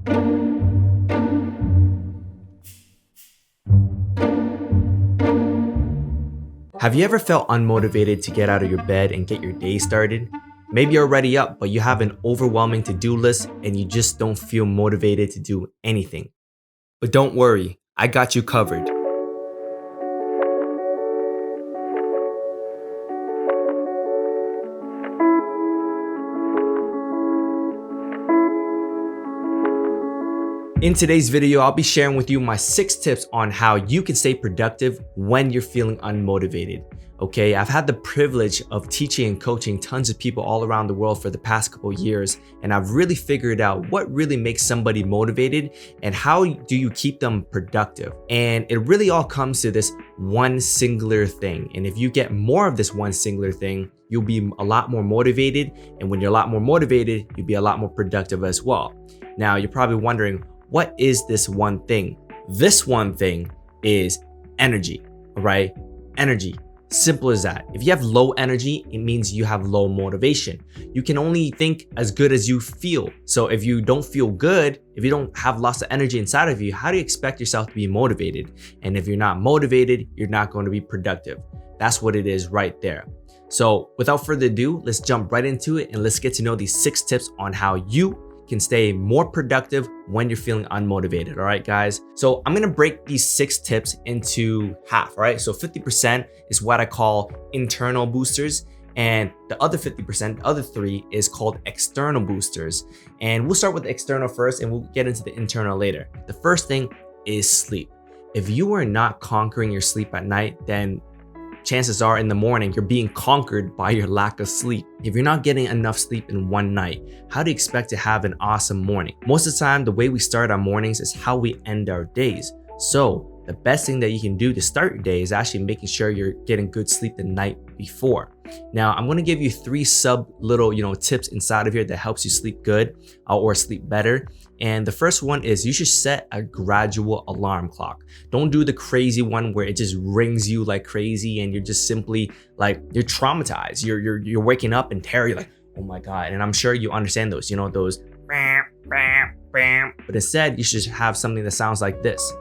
Have you ever felt unmotivated to get out of your bed and get your day started? Maybe you're already up, but you have an overwhelming to-do list and you just don't feel motivated to do anything. But don't worry, I got you covered. In today's video, I'll be sharing with you my 6 tips on how you can stay productive when you're feeling unmotivated. Okay, I've had the privilege of teaching and coaching tons of people all around the world for the past couple years, and I've really figured out what really makes somebody motivated and how do you keep them productive. And it really all comes to this one singular thing. And if you get more of this one singular thing, you'll be a lot more motivated. And when you're a lot more motivated, you'll be a lot more productive as well. Now, you're probably wondering, what is this one thing? This one thing is energy, all right? Energy. Simple as that. If you have low energy, it means you have low motivation. You can only think as good as you feel. So if you don't feel good, if you don't have lots of energy inside of you, how do you expect yourself to be motivated? And if you're not motivated, you're not going to be productive. That's what it is right there. So without further ado, let's jump right into it and let's get to know these 6 tips on how you can stay more productive when you're feeling unmotivated. All right, guys. So I'm going to break these 6 tips into half. All right. So 50% is what I call internal boosters. And the other 50%, the other 3 is called external boosters. And we'll start with the external first and we'll get into the internal later. The first thing is sleep. If you are not conquering your sleep at night, then chances are in the morning, you're being conquered by your lack of sleep. If you're not getting enough sleep in one night, how do you expect to have an awesome morning? Most of the time, the way we start our mornings is how we end our days. So the best thing that you can do to start your day is actually making sure you're getting good sleep the night before. Now, I'm going to give you 3 little tips inside of here that helps you sleep good or sleep better. And the first one is you should set a gradual alarm clock. Don't do the crazy one where it just rings you like crazy and you're just simply like, you're traumatized. You're waking up in terror. You're like, oh my God. And I'm sure you understand those, those. But instead, you should have something that sounds like this.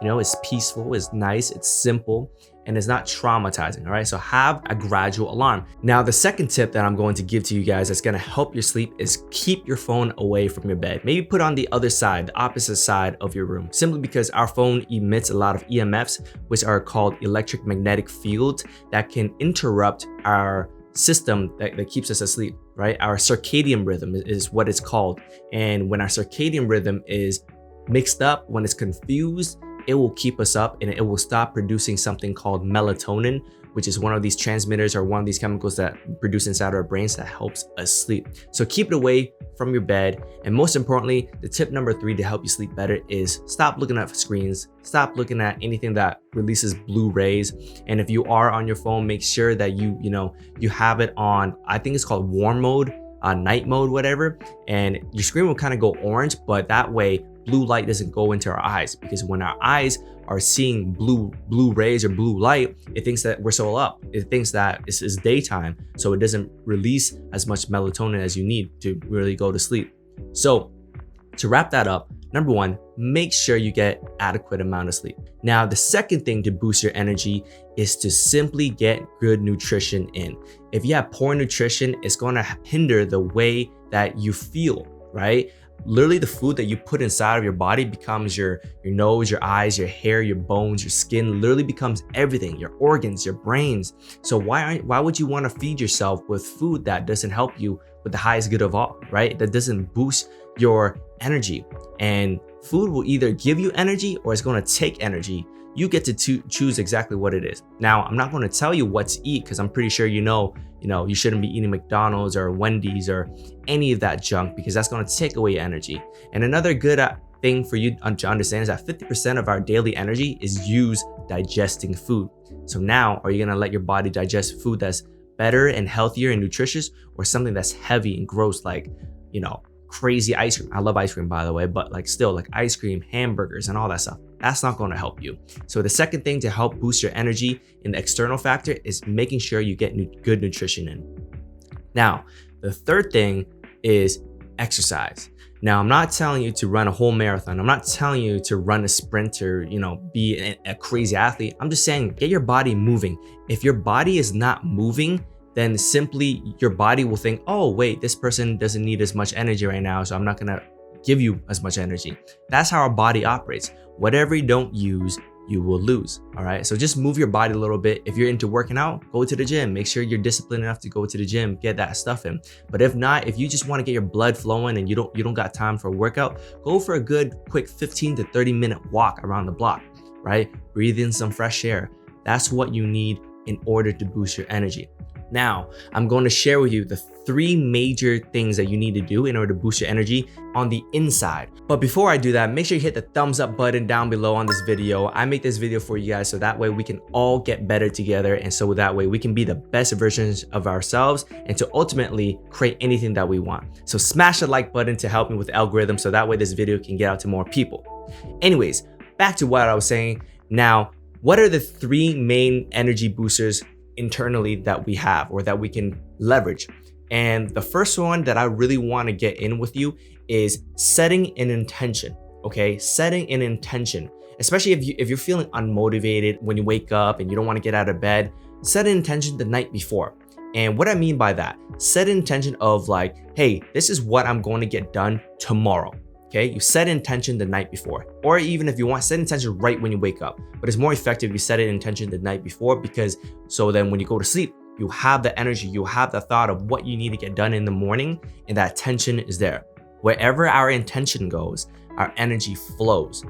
It's peaceful, it's nice, it's simple, and it's not traumatizing, all right? So have a gradual alarm. Now, the second tip that I'm going to give to you guys that's gonna help your sleep is keep your phone away from your bed. Maybe put on the other side, the opposite side of your room, simply because our phone emits a lot of EMFs, which are called electromagnetic fields that can interrupt our system that keeps us asleep, right? Our circadian rhythm is what it's called. And when our circadian rhythm is mixed up, when it's confused, it will keep us up and it will stop producing something called melatonin, which is one of these transmitters or one of these chemicals that produce inside our brains that helps us sleep. So keep it away from your bed. And most importantly, the tip number 3 to help you sleep better is stop looking at screens. Stop looking at anything that releases blue rays. And if you are on your phone, make sure that you have it on, I think it's called warm mode, night mode, whatever. And your screen will kind of go orange, but that way blue light doesn't go into our eyes, because when our eyes are seeing blue rays or blue light, it thinks that we're still up. It thinks that it's daytime, so it doesn't release as much melatonin as you need to really go to sleep. So to wrap that up, number 1, make sure you get adequate amount of sleep. Now, the second thing to boost your energy is to simply get good nutrition in. If you have poor nutrition, it's going to hinder the way that you feel, right? Literally, the food that you put inside of your body becomes your nose, your eyes, your hair, your bones, your skin, literally becomes everything, your organs, your brains. So why would you want to feed yourself with food that doesn't help you with the highest good of all, right? That doesn't boost your energy. And food will either give you energy or it's going to take energy. You get to choose exactly what it is. Now, I'm not going to tell you what to eat because I'm pretty sure you shouldn't be eating McDonald's or Wendy's or any of that junk, because that's going to take away energy. And another good thing for you to understand is that 50% of our daily energy is used digesting food. So now, are you going to let your body digest food that's better and healthier and nutritious, or something that's heavy and gross like, crazy ice cream? I love ice cream, by the way, but like ice cream, hamburgers, and all that stuff. That's not going to help you. So the second thing to help boost your energy in the external factor is making sure you get good nutrition in. Now, the third thing is exercise. Now, I'm not telling you to run a whole marathon. I'm not telling you to run a sprint or, be a crazy athlete. I'm just saying, get your body moving. If your body is not moving, then simply your body will think, oh, wait, this person doesn't need as much energy right now, so I'm not gonna give you as much energy. That's how our body operates. Whatever you don't use, you will lose. All right. So just move your body a little bit. If you're into working out, go to the gym. Make sure you're disciplined enough to go to the gym, get that stuff in. But if not, if you just want to get your blood flowing and you don't got time for a workout, go for a good quick 15 to 30 minute walk around the block, right? Breathe in some fresh air. That's what you need in order to boost your energy. Now, I'm going to share with you the 3 major things that you need to do in order to boost your energy on the inside. But before I do that, make sure you hit the thumbs up button down below on this video. I make this video for you guys so that way we can all get better together, and so that way we can be the best versions of ourselves and to ultimately create anything that we want. So smash the like button to help me with the algorithm so that way this video can get out to more people. Anyways, back to what I was saying. Now, what are the 3 main energy boosters internally that we have or that we can leverage? And the first one that I really want to get in with you is setting an intention. Okay, setting an intention, especially if you're feeling unmotivated when you wake up and you don't want to get out of bed. Set an intention the night before. And what I mean by that, set an intention of like, hey, this is what I'm going to get done tomorrow. Okay, you set an intention the night before, or even if you want, set an intention right when you wake up. But it's more effective if you set an intention the night before, because so then when you go to sleep, you have the energy, you have the thought of what you need to get done in the morning, and that tension is there. Wherever our intention goes, our energy flows.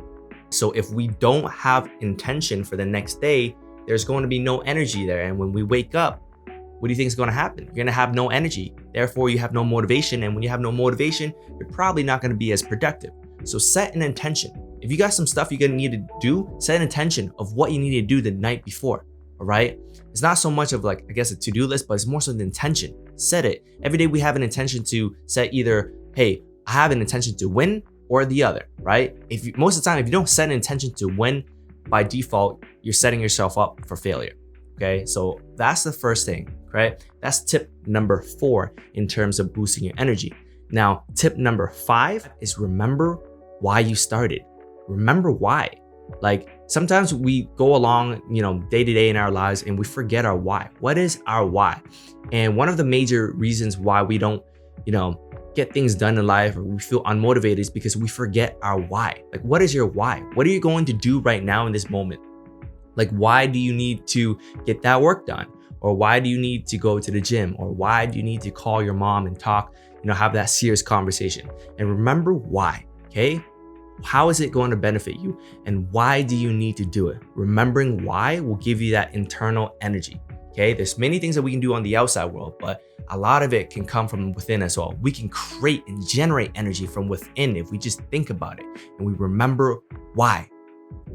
So if we don't have intention for the next day, there's going to be no energy there. And when we wake up, what do you think is going to happen? You're going to have no energy. Therefore, you have no motivation. And when you have no motivation, you're probably not going to be as productive. So set an intention. If you got some stuff you're going to need to do, set an intention of what you need to do the night before. All right. It's not so much of like, I guess, a to-do list, but it's more so the intention. Set it. Every day we have an intention to set either, hey, I have an intention to win, or the other, right? Most of the time, if you don't set an intention to win, by default, you're setting yourself up for failure. Okay, so that's the first thing, right? That's tip number 4 in terms of boosting your energy. Now, tip number 5 is remember why you started. Remember why. Like sometimes we go along, day to day in our lives and we forget our why. What is our why? And one of the major reasons why we don't, get things done in life or we feel unmotivated is because we forget our why. Like, what is your why? What are you going to do right now in this moment? Like, why do you need to get that work done? Or why do you need to go to the gym? Or why do you need to call your mom and talk, have that serious conversation? And remember why, okay? How is it going to benefit you? And why do you need to do it? Remembering why will give you that internal energy, okay? There's many things that we can do on the outside world, but a lot of it can come from within as well. We can create and generate energy from within if we just think about it and we remember why.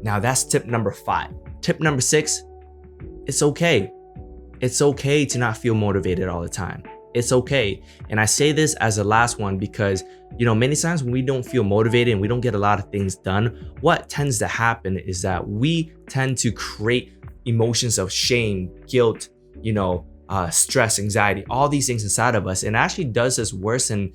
Now that's tip number 5. Tip number 6, it's okay. It's okay to not feel motivated all the time. It's okay. And I say this as the last one because, many times when we don't feel motivated and we don't get a lot of things done, what tends to happen is that we tend to create emotions of shame, guilt, stress, anxiety, all these things inside of us. And it actually does us worse and,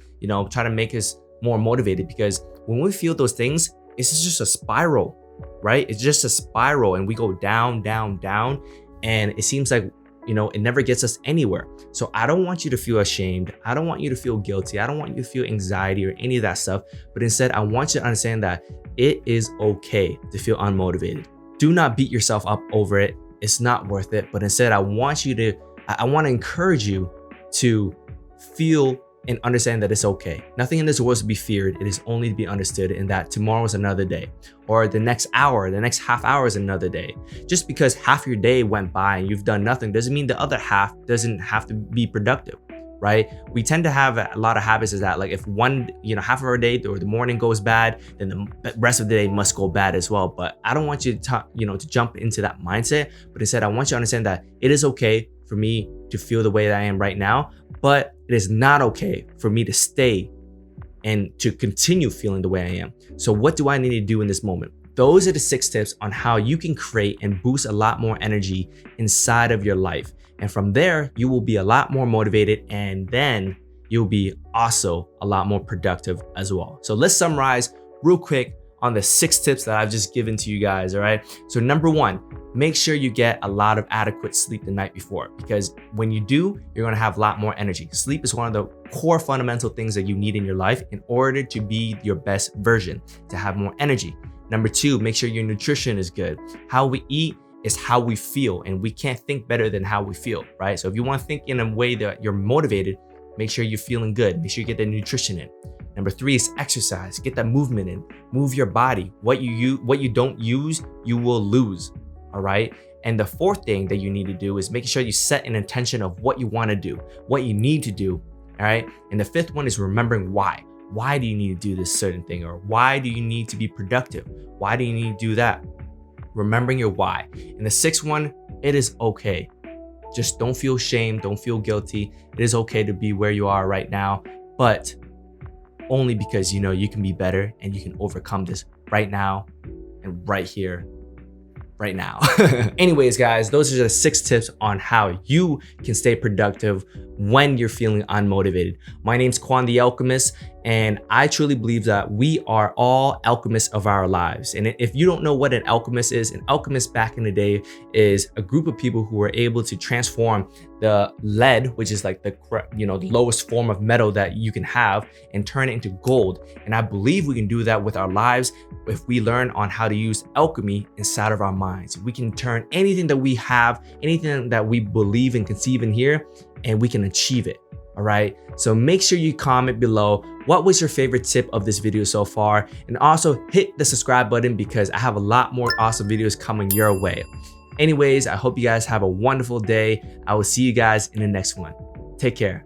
try to make us more motivated, because when we feel those things, it's just a spiral, right? It's just a spiral and we go down, down, down. And it seems like, it never gets us anywhere. So I don't want you to feel ashamed. I don't want you to feel guilty. I don't want you to feel anxiety or any of that stuff. But instead, I want you to understand that it is okay to feel unmotivated. Do not beat yourself up over it. It's not worth it. But instead, I want to encourage you to feel and understand that it's okay. Nothing in this world is to be feared. It is only to be understood, and that tomorrow is another day, or the next hour, the next half hour is another day. Just because half your day went by and you've done nothing doesn't mean the other half doesn't have to be productive, right? We tend to have a lot of habits is that like if half of our day or the morning goes bad, then the rest of the day must go bad as well. But I don't want you to jump into that mindset, but instead I want you to understand that it is okay for me to feel the way that I am right now, but it is not okay for me to stay and to continue feeling the way I am. So what do I need to do in this moment? Those are the 6 tips on how you can create and boost a lot more energy inside of your life. And from there, you will be a lot more motivated, and then you'll be also a lot more productive as well. So let's summarize real quick on the 6 tips that I've just given to you guys, all right? So number 1, make sure you get a lot of adequate sleep the night before, because when you do, you're gonna have a lot more energy. Sleep is one of the core fundamental things that you need in your life in order to be your best version, to have more energy. Number 2, make sure your nutrition is good. How we eat is how we feel, and we can't think better than how we feel, right? So if you wanna think in a way that you're motivated, make sure you're feeling good. Make sure you get the nutrition in. Number 3 is exercise. Get that movement in. Move your body. What you don't use, you will lose. All right. And the 4th thing that you need to do is making sure you set an intention of what you want to do, what you need to do. All right. And the 5th one is remembering why. Why do you need to do this certain thing? Or why do you need to be productive? Why do you need to do that? Remembering your why. And the 6th one, it is okay. Just don't feel shame. Don't feel guilty. It is okay to be where you are right now, but only because you know you can be better and you can overcome this right now and right here, right now. Anyways, guys, those are the 6 tips on how you can stay productive when you're feeling unmotivated. My name's Quan the Alchemist, and I truly believe that we are all alchemists of our lives. And if you don't know what an alchemist is, an alchemist back in the day is a group of people who were able to transform the lead, which is like the lowest form of metal that you can have, and turn it into gold. And I believe we can do that with our lives if we learn on how to use alchemy inside of our minds. We can turn anything that we have, anything that we believe and conceive in here, and we can achieve it. All right. So make sure you comment below what was your favorite tip of this video so far, and also hit the subscribe button because I have a lot more awesome videos coming your way. Anyways, I hope you guys have a wonderful day. I will see you guys in the next one. Take care.